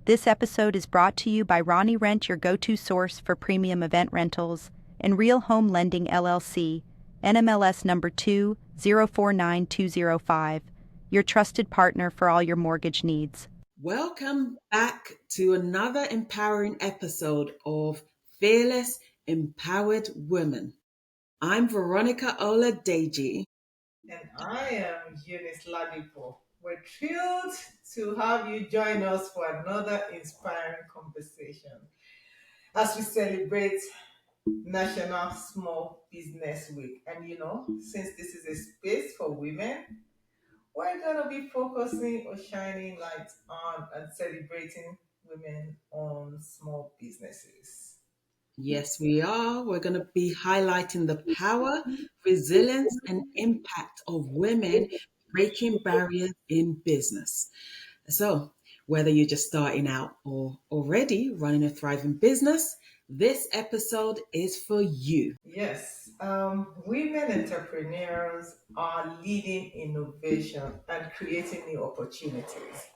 This episode is brought to you by Roni Rent, your go-to source for premium event rentals, and Real Home Lending LLC, NMLS number 2049205, your trusted partner for all your mortgage needs. Welcome back to another empowering episode of Fearless Empowered Women. I'm Veronica Oladeji. And I am Eunice Ladipo. We're thrilled to have you join us for another inspiring conversation as we celebrate National Small Business Week. And since this is a space for women, we're going to be focusing or shining light on and celebrating women owned small businesses. Yes, we are. We're going to be highlighting the power, resilience, and impact of women breaking barriers in business. So, whether you're just starting out or already running a thriving business, this episode is for you. Yes, women entrepreneurs are leading innovation and creating new opportunities.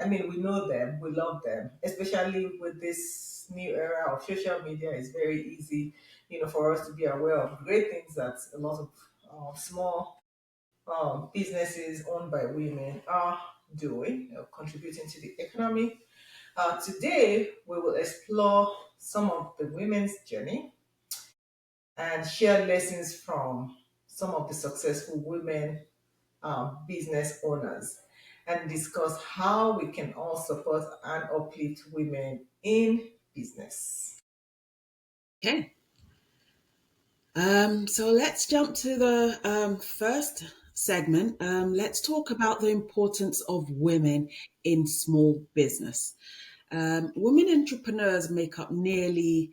I mean, we know them, we love them, especially with this new era of social media. It's very easy, for us to be aware of great things that a lot of small businesses owned by women are doing, contributing to the economy. Today, we will explore some of the women's journey and share lessons from some of the successful women business owners and discuss how we can all support and uplift women in business. Okay. So let's jump to the first segment. Let's talk about the importance of women in small business. Women entrepreneurs make up nearly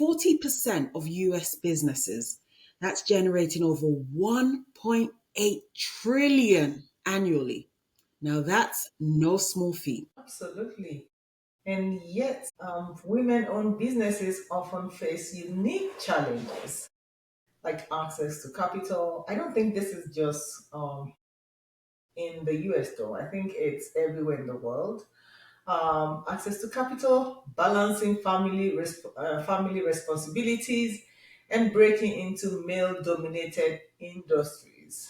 40% of US businesses. That's generating over 1.8 trillion annually. Now that's no small feat. Absolutely. And yet, women owned businesses often face unique challenges like access to capital. I don't think this is just in the US, though. I think it's everywhere in the world. Access to capital, balancing family responsibilities, and breaking into male-dominated industries.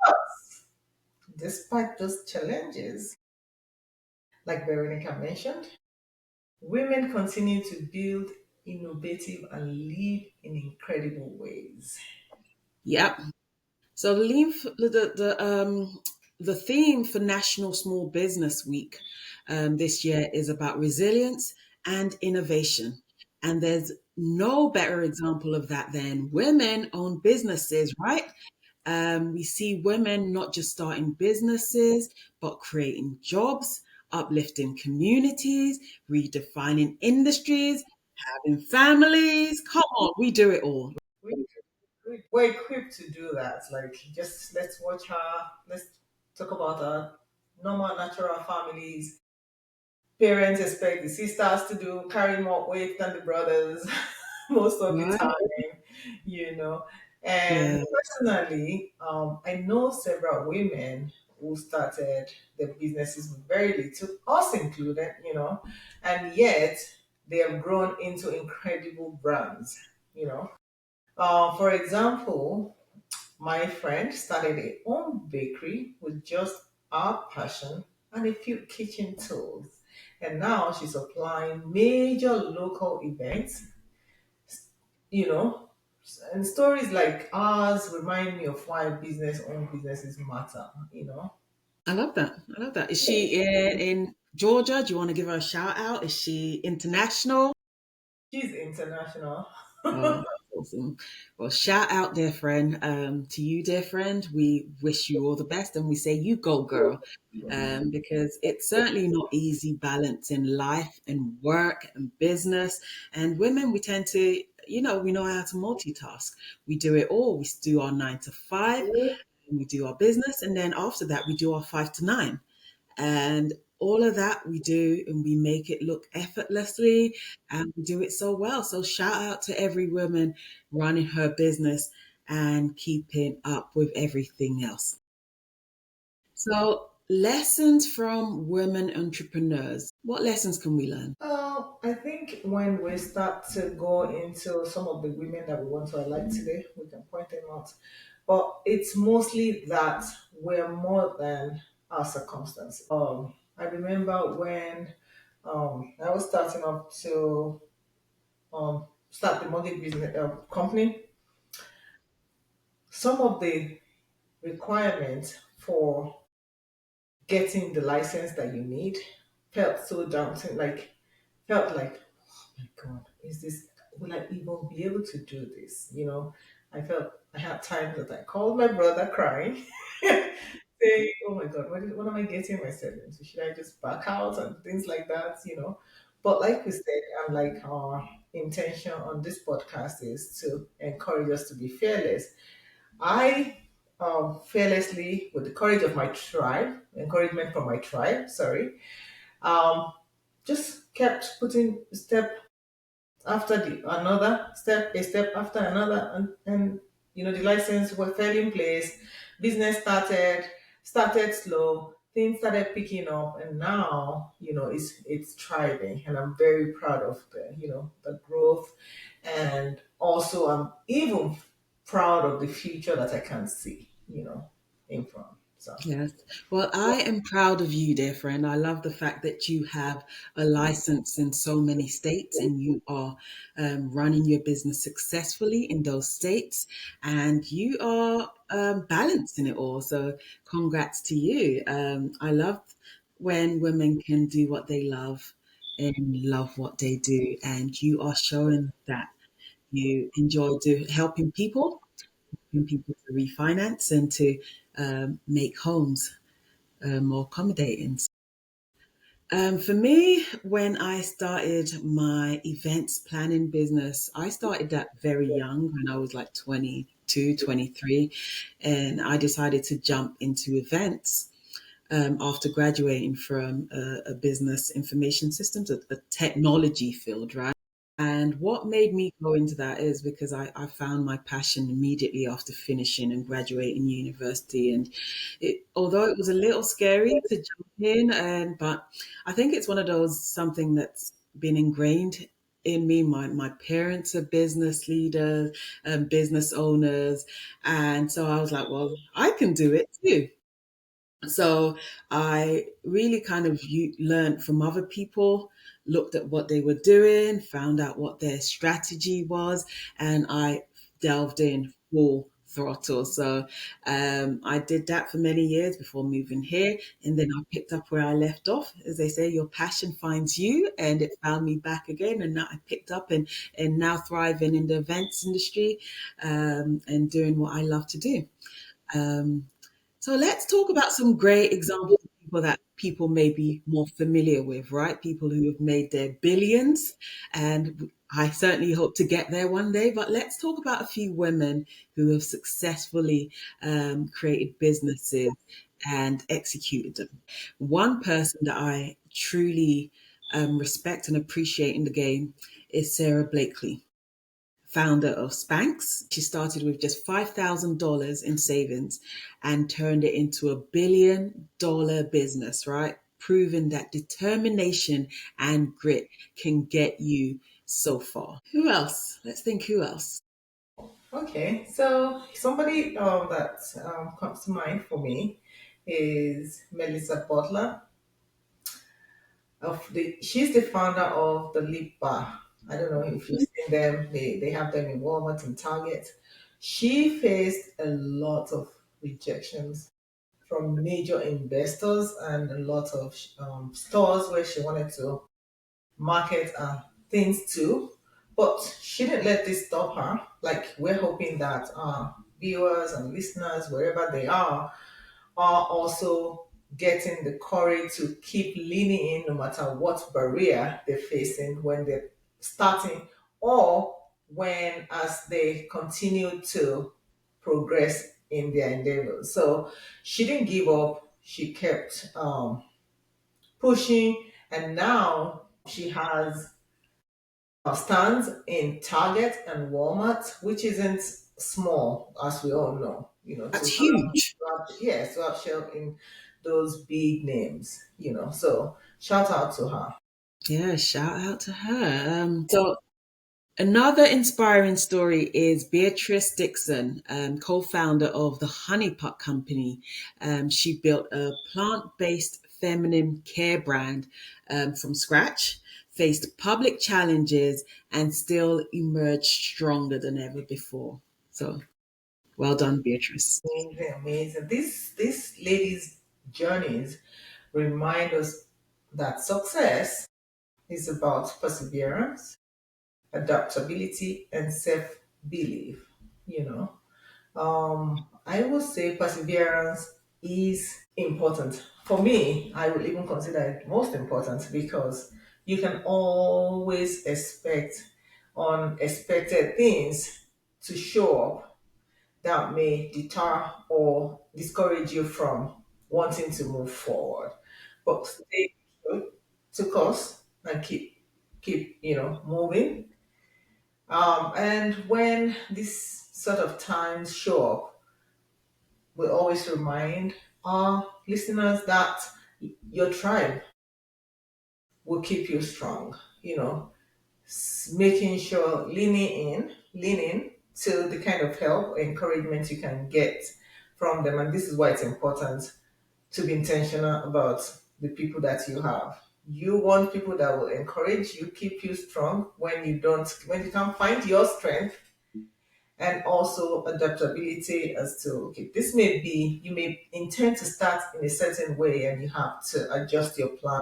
But despite those challenges, like Veronica mentioned, women continue to build innovative and live in incredible ways. Yep. So the theme for National Small Business Week this year is about resilience and innovation. And there's no better example of that than women-owned businesses, right? We see women not just starting businesses, but creating jobs, uplifting communities, redefining industries, having families. Come on, we do it all. We, we're equipped to do that. Like, just let's watch her. Let's talk about her normal, natural families. Parents expect the sisters to do carry more weight than the brothers most of the Right? time, you know. And Yeah. personally, I know several women who started their businesses with very little, us included, and yet they have grown into incredible brands, you know. For example, my friend started a own bakery with just our passion and a few kitchen tools. And now she's supplying major local events, you know. And stories like ours remind me of why business owned businesses matter. I love that. I love that. Is she in Georgia? Do you want to give her a shout out? Is she international? She's international. Oh, awesome. Well, shout out, dear friend, to you, dear friend. We wish you all the best and we say, you go, girl, because it's certainly not easy balancing life and work and business. And women, we tend to, we know how to multitask. We do it all. We do our 9 to 5, and we do our business. And then after that, we do our 5 to 9. And all of that we do and we make it look effortlessly and we do it so well. So shout out to every woman running her business and keeping up with everything else. So Lessons from women entrepreneurs. What lessons can we learn? I think when we start to go into some of the women that we want to highlight today, we can point them out. But it's mostly that we're more than our circumstances. I remember when I was starting up to start the mortgage business company, some of the requirements for getting the license that you need felt so daunting. Felt like, oh my God, is this, will I even be able to do this? I felt I had times that I called my brother crying, saying, oh my God, what am I getting myself into? Should I just back out and things like that? But like we said, and like our intention on this podcast is to encourage us to be fearless. I fearlessly, with the courage of my tribe, encouragement from my tribe, sorry, um, just kept putting step after the another step, a step after another, and the license were fell in place. Business started slow. Things started picking up, and now it's thriving, and I'm very proud of the growth, and also I'm even proud of the future that I can see, in front. So Yes. Well, I am proud of you, dear friend. I love the fact that you have a license in so many states and you are running your business successfully in those states and you are balancing it all. So, congrats to you. I love when women can do what they love and love what they do. And you are showing that you enjoy helping people to refinance and to make homes more accommodating. For me, when I started my events planning business, I started that very young when I was like 22, 23, and I decided to jump into events after graduating from a business information systems, a technology field, right? And what made me go into that is because I found my passion immediately after finishing and graduating university. And although it was a little scary to jump in, but I think it's one of those something that's been ingrained in me. My parents are business leaders and business owners, and so I was like, well, I can do it too. So I really kind of learned from other people, looked at what they were doing, found out what their strategy was, and I delved in full throttle. So I did that for many years before moving here, and then I picked up where I left off. As they say, your passion finds you, and it found me back again. And now I picked up and now thriving in the events industry and doing what I love to do. Um, so let's talk about some great examples of people that people may be more familiar with, right? People who have made their billions, and I certainly hope to get there one day. But let's talk about a few women who have successfully created businesses and executed them. One person that I truly respect and appreciate in the game is Sarah Blakely, founder of Spanx. She started with just $5,000 in savings and turned it into $1 billion business, right? Proving that determination and grit can get you so far. Who else? Let's think who else. okay, so somebody that comes to mind for me is Melissa Butler. She's the founder of the Lip Bar. I don't know if you've seen them. They have them in Walmart and Target. She faced a lot of rejections from major investors and a lot of stores where she wanted to market things to. But she didn't let this stop her. Like, we're hoping that viewers and listeners, wherever they are also getting the courage to keep leaning in no matter what barrier they're facing when they're starting, or when as they continue to progress in their endeavors. So she didn't give up. She kept pushing, and now she has stands in Target and Walmart, which isn't small, as we all know. That's huge. To have shelf in those big names, you know. So shout out to her. Yeah, shout out to her. So another inspiring story is Beatrice Dixon, co-founder of the Honey Pot Company. She built a plant-based feminine care brand from scratch, faced public challenges, and still emerged stronger than ever before. So well done, Beatrice. Amazing, amazing. This lady's journeys remind us that success is about perseverance, adaptability, and self-belief. You know, I would say perseverance is important. For me, I would even consider it most important because you can always expect unexpected things to show up that may deter or discourage you from wanting to move forward. But stay true to course and keep moving. And when these sort of times show up, we always remind our listeners that your tribe will keep you strong. You know, making sure leaning to the kind of help, encouragement you can get from them. And this is why it's important to be intentional about the people that you have. You want people that will encourage you, keep you strong when you can't find your strength, and also adaptability as to, okay, this may be, you may intend to start in a certain way and you have to adjust your plan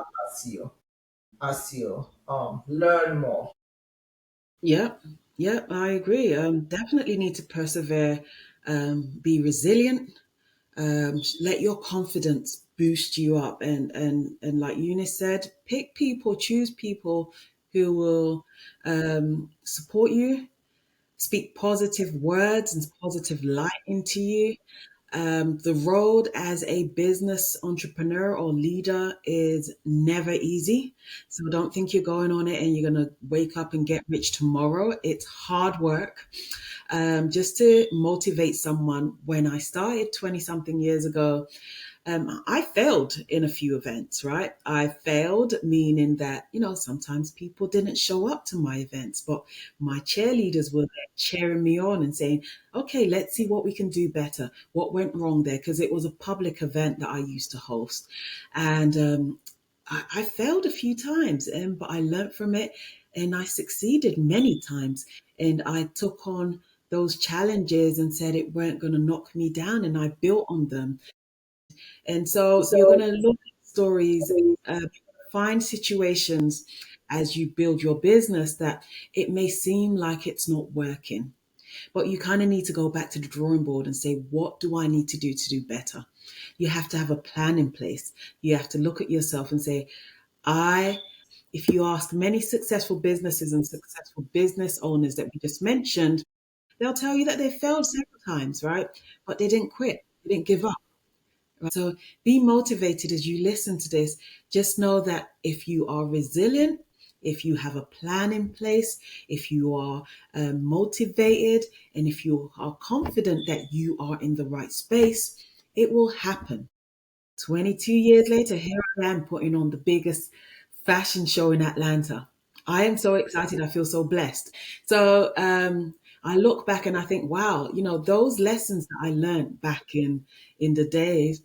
as you learn more. Yep, yep, I agree. Definitely need to persevere, be resilient, let your confidence boost you up, and like Eunice said, pick people, choose people who will support you, speak positive words and positive light into you. The road as a business entrepreneur or leader is never easy. So don't think you're going on it and you're going to wake up and get rich tomorrow. It's hard work. Just to motivate someone, when I started 20 something years ago, I failed in a few events, right? I failed, meaning that, sometimes people didn't show up to my events, but my cheerleaders were there cheering me on and saying, okay, let's see what we can do better. What went wrong there? Because it was a public event that I used to host. And I failed a few times, but I learned from it and I succeeded many times. And I took on those challenges and said it weren't going to knock me down, and I built on them. And so you're going to look at stories, find situations as you build your business that it may seem like it's not working, but you kind of need to go back to the drawing board and say, what do I need to do better? You have to have a plan in place. You have to look at yourself and say, if you ask many successful businesses and successful business owners that we just mentioned, they'll tell you that they failed several times, right? But they didn't quit, they didn't give up. So be motivated as you listen to this. Just know that if you are resilient, if you have a plan in place, if you are motivated, and if you are confident that you are in the right space, it will happen. 22 years later, here I am putting on the biggest fashion show in Atlanta. I am so excited. I feel so blessed. So I look back and I think, wow, those lessons that I learned back in the days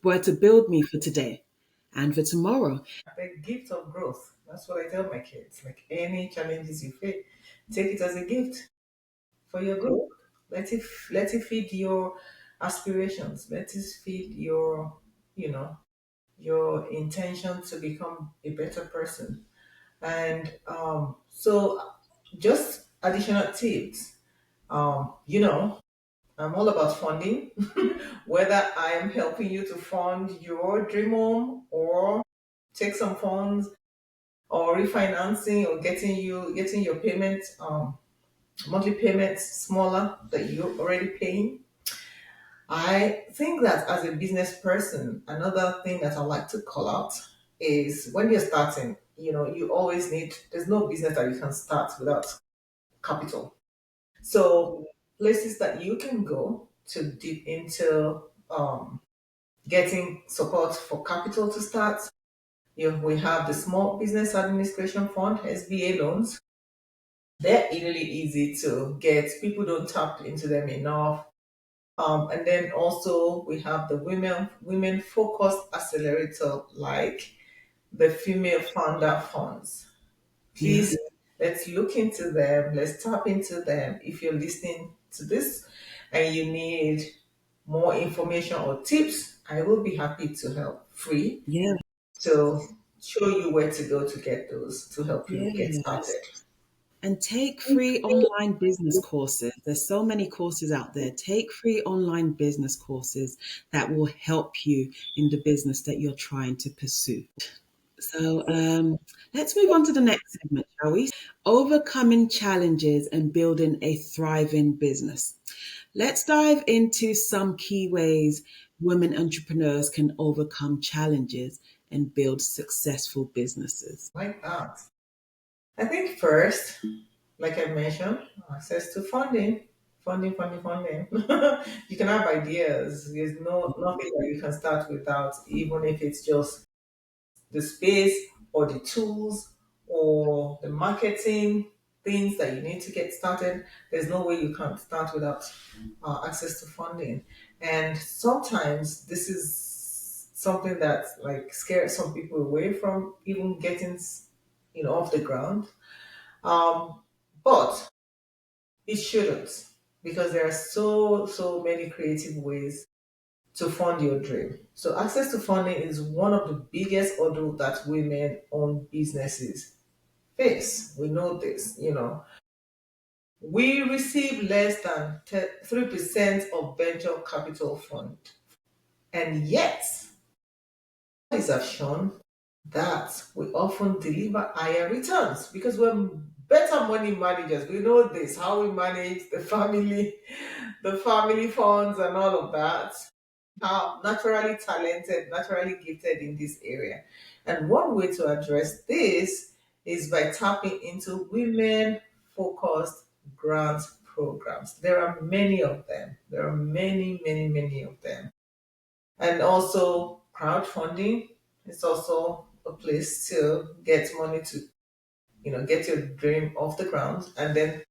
were to build me for today and for tomorrow. The gift of growth. That's what I tell my kids. Like any challenges you face, take it as a gift for your growth. Let it feed your aspirations. Let it feed you know, your intention to become a better person. And so just additional tips. I'm all about funding, whether I am helping you to fund your dream home or take some funds or refinancing or getting your payment monthly payments smaller that you're already paying. I think that as a business person, another thing that I like to call out is when you're starting, you always there's no business that you can start without capital. So places that you can go to dip into getting support for capital to start. We have the Small Business Administration Fund, SBA loans. They're really easy to get. People don't tap into them enough. And then also we have the women focused accelerator like the female founder funds. Yeah. Please, let's look into them. Let's tap into them. If you're listening to this and you need more information or tips, I will be happy to help free Yeah. to show you where to go to get those to help you get Yes. started. And take free online business courses. There's so many courses out there. Take free online business courses that will help you in the business that you're trying to pursue. So let's move on to the next segment, shall we? Overcoming challenges and building a thriving business. Let's dive into some key ways women entrepreneurs can overcome challenges and build successful businesses. Like that. I think first, like I mentioned, access to funding. Funding. You can have ideas. There's nothing that you can start without, even if it's just the space or the tools or the marketing things that you need to get started. There's no way you can start without access to funding. And sometimes this is something that like scares some people away from even getting off the ground. Um, but it shouldn't, because there are so many creative ways to fund your dream. So access to funding is one of the biggest hurdles that women-owned businesses face. We know this. We receive less than 3% of venture capital fund. And yet, studies have shown that we often deliver higher returns because we're better money managers. We know this, how we manage the family funds and all of that. How naturally talented, naturally gifted in this area. And one way to address this is by tapping into women focused grant programs. There are many of them. There are many of them. And also crowdfunding is also a place to get money to, get your dream off the ground. And then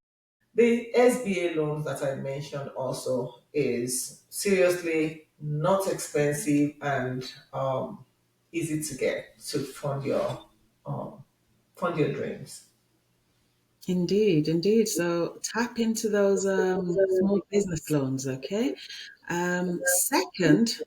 the SBA loans that I mentioned also is seriously not expensive and easy to get to um, fund your dreams. Indeed, indeed. So tap into those small business loans, okay? Second,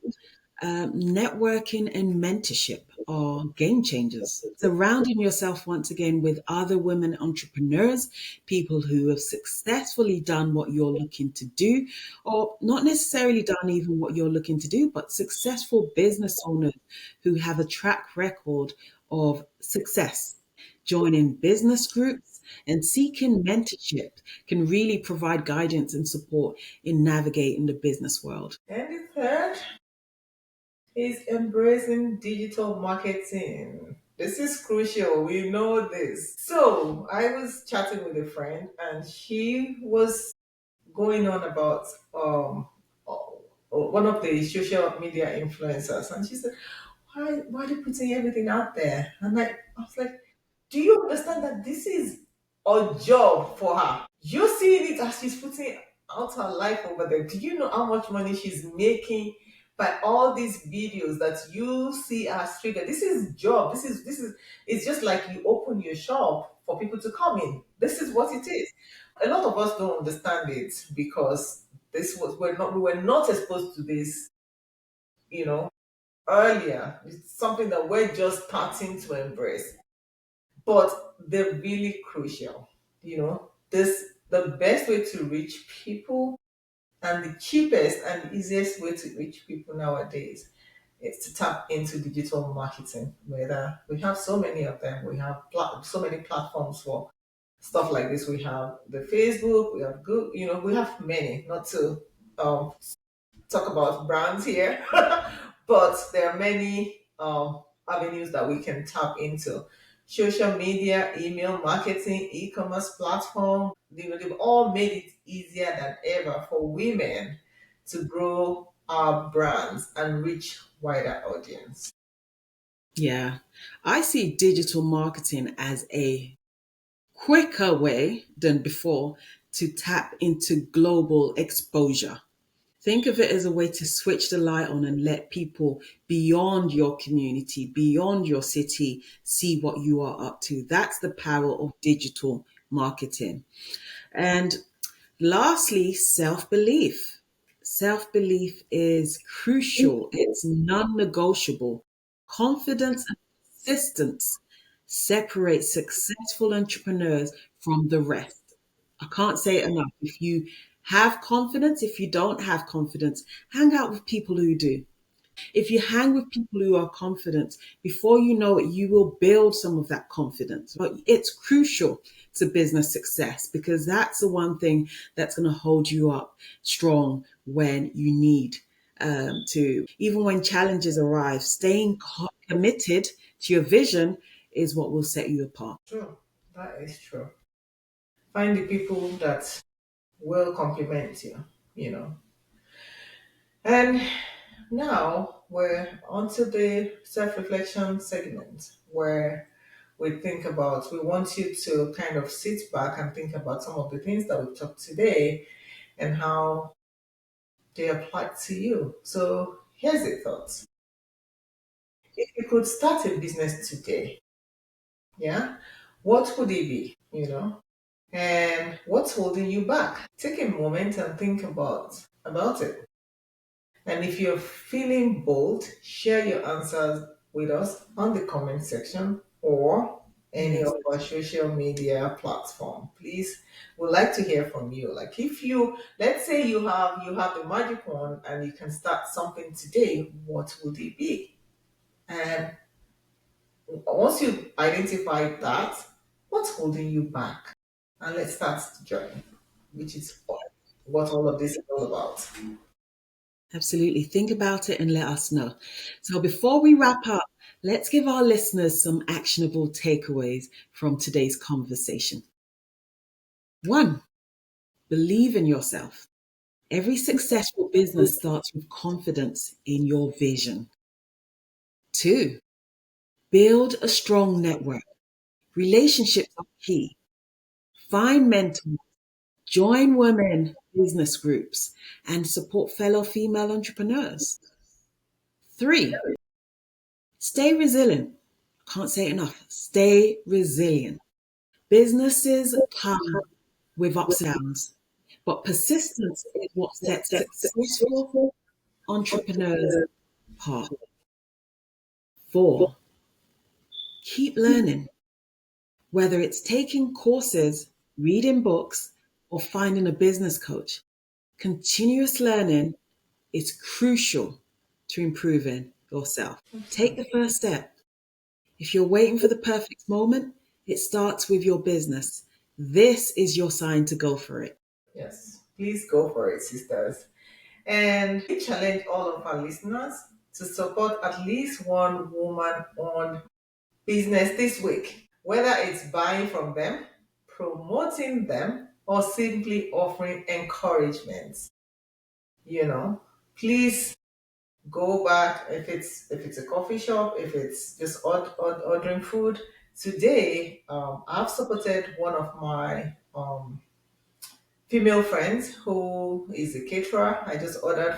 networking and mentorship are game changers. Surrounding yourself once again with other women entrepreneurs, people who have successfully done what you're looking to do, or not necessarily done even what you're looking to do, but successful business owners who have a track record of success. Joining business groups and seeking mentorship can really provide guidance and support in navigating the business world. And the third is embracing digital marketing. This is crucial. We know this. So I was chatting with a friend and she was going on about one of the social media influencers, and she said, "Why are they putting everything out there?" And I was like, "Do you understand that this is a job for her? You're seeing it as she's putting out her life over there. Do you know how much money she's making by all these videos that you see as trigger? This is job. This is. It's just like you open your shop for people to come in. This is what it is. A lot of us don't understand it because we were not exposed to this, you know, earlier. It's something that we're just starting to embrace, but they're really crucial. The best way to reach people and the cheapest and easiest way to reach people nowadays is to tap into digital marketing. Whether we have so many of them, we have so many platforms for stuff like this. We have the Facebook, we have Google, we have many. Not to um, talk about brands here, but there are many avenues that we can tap into. Social media, email marketing, e-commerce platform, they've all made it easier than ever for women to grow our brands and reach wider audience. Yeah. I see digital marketing as a quicker way than before to tap into global exposure. Think of it as a way to switch the light on and let people beyond your community, beyond your city, see what you are up to. That's the power of digital marketing. And lastly, self belief. Self belief is crucial, it's non negotiable. Confidence and persistence separate successful entrepreneurs from the rest. I can't say it enough. If you have confidence, if you don't have confidence, hang out with people who do. If you hang with people who are confident, before you know it, you will build some of that confidence. But it's crucial to business success because that's the one thing that's going to hold you up strong when you need to. Even when challenges arrive, staying committed to your vision is what will set you apart. True. That is true. Find the people that will complement you, you know. And now we're onto the self reflection segment where we want you to kind of sit back and think about some of the things that we talked today and how they apply to you. So here's the thoughts. If you could start a business today, yeah, what would it be? You know? And what's holding you back? Take a moment and think about it. And if you're feeling bold, share your answers with us on the comment section or any Yes. of our social media platform. Please, we'd like to hear from you. Like if you, let's say you have the magic wand and you can start something today, what would it be? And once you identify that, what's holding you back? And let's start the journey, which is what all of this is all about. Absolutely. Think about it and let us know. So before we wrap up, let's give our listeners some actionable takeaways from today's conversation. One, believe in yourself. Every successful business starts with confidence in your vision. Two, build a strong network. Relationships are key. Find mentors, join women business groups, and support fellow female entrepreneurs. Three, stay resilient. Can't say it enough. Stay resilient. Businesses come with ups and downs, but persistence is what sets successful entrepreneurs apart. Four, keep learning, whether it's taking courses, reading books, or finding a business coach. Continuous learning is crucial to improving yourself. Take the first step. If you're waiting for the perfect moment, it starts with your business. This is your sign to go for it. Yes, please go for it, sisters. And we challenge all of our listeners to support at least one woman owned business this week, whether it's buying from them, promoting them, or simply offering encouragement. You know, please go back if it's a coffee shop, if it's just ordering food. Today, I've supported one of my female friends who is a caterer. I just ordered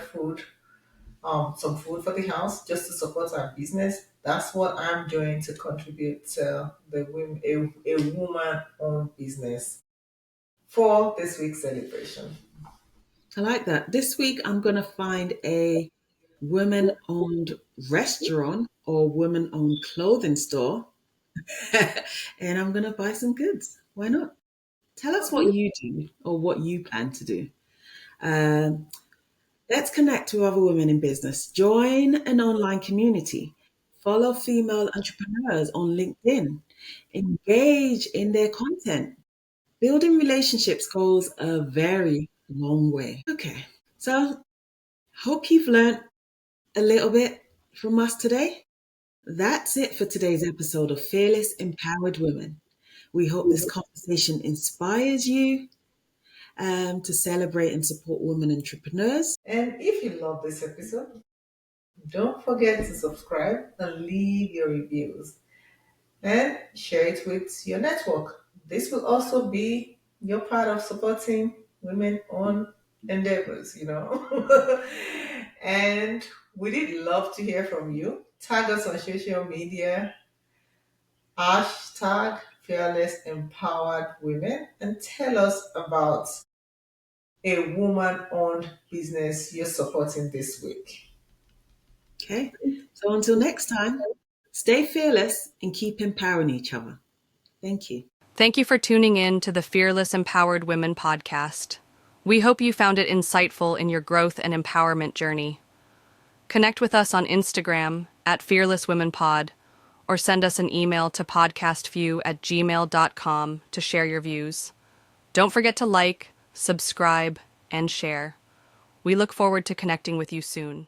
some food for the house just to support our business. That's what I'm doing to contribute to a woman-owned business for this week's celebration. I like that. This week, I'm going to find a women owned restaurant or women owned clothing store and I'm going to buy some goods. Why not? Tell us what you do or what you plan to do. Um, let's connect to other women in business. Join an online community. Follow female entrepreneurs on LinkedIn. Engage in their content. Building relationships goes a very long way. Okay, so hope you've learned a little bit from us today. That's it for today's episode of Fearless Empowered Women. We hope this conversation inspires you to celebrate and support women entrepreneurs. And if you love this episode, don't forget to subscribe and leave your reviews and share it with your network. This will also be your part of supporting women on endeavors, And we did love to hear from you. Tag us on social media, hashtag fearless empowered women, and tell us about a woman owned business you're supporting this week. Okay, so until next time, stay fearless and keep empowering each other. Thank you. Thank you for tuning in to the Fearless Empowered Women podcast. We hope you found it insightful in your growth and empowerment journey. Connect with us on Instagram at Fearless Women Pod, or send us an email to podcastview@gmail.com to share your views. Don't forget to like, subscribe, and share. We look forward to connecting with you soon.